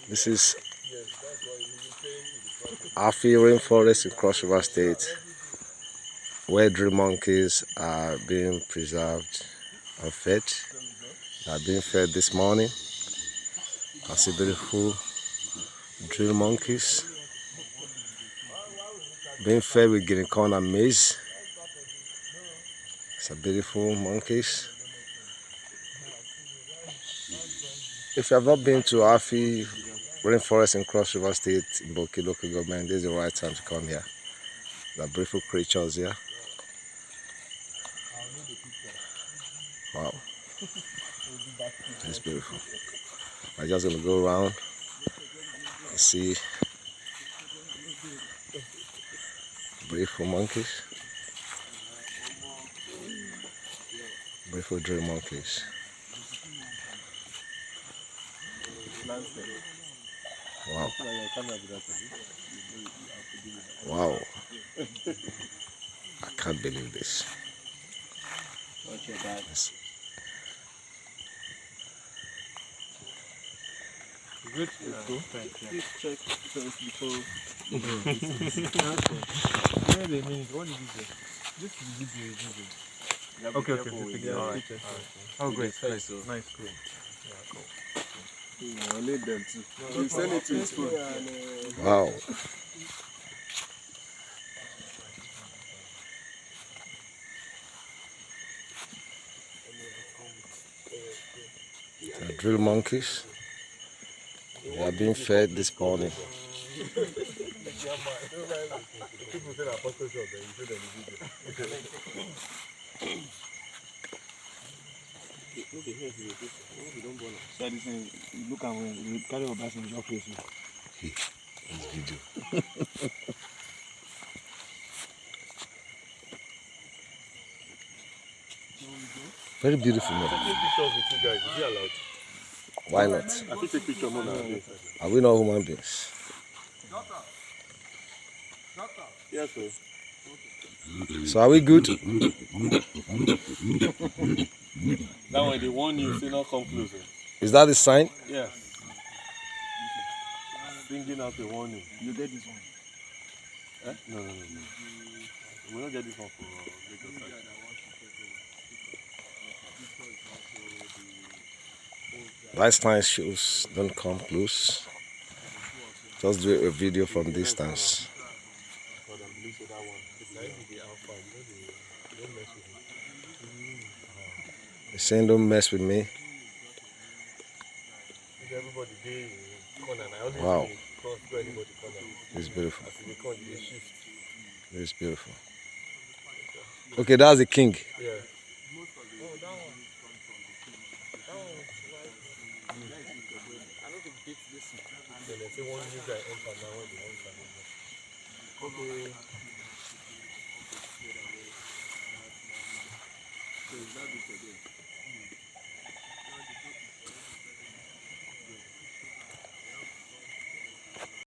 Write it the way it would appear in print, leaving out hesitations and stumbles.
This is Afi Rainforest in Cross River State, where drill monkeys are being preserved and fed. They are being fed this morning. You can see beautiful drill monkeys being fed with guinea corn and maize. It's a beautiful monkeys. If you have not been to Afi Rainforest in Cross River State in Boki local government, this is the right time to come here. There are beautiful creatures here. Wow, it's beautiful. I'm just gonna go around and see beautiful monkeys, beautiful drill monkeys. Wow. Wow. I can't believe this. Yes. Good. Please check first before. What did you say? This is video. Okay. All right. Oh, great. Nice, great. Yeah, cool. I need them too. You send it to his phone. Wow. The drill monkeys. They are being fed this morning. People say that photo shop, you show them the video. So this thing, look at when you carry your bass in your face. This video. Very beautiful, man. Take pictures with you guys. Is it allowed? Why not? I think take picture more than Are we not human beings? yes, sir. So are we good? That one they warn you, say not come closer. Is that the sign? Yes. Singing out a warning. You get this one? Eh? No. We don't get this one for Lagos side. That sign shows don't come close. Just do a video from distance. They're saying don't mess with me. Wow. It's beautiful. It's beautiful. Okay, that's the king. Yeah. Okay.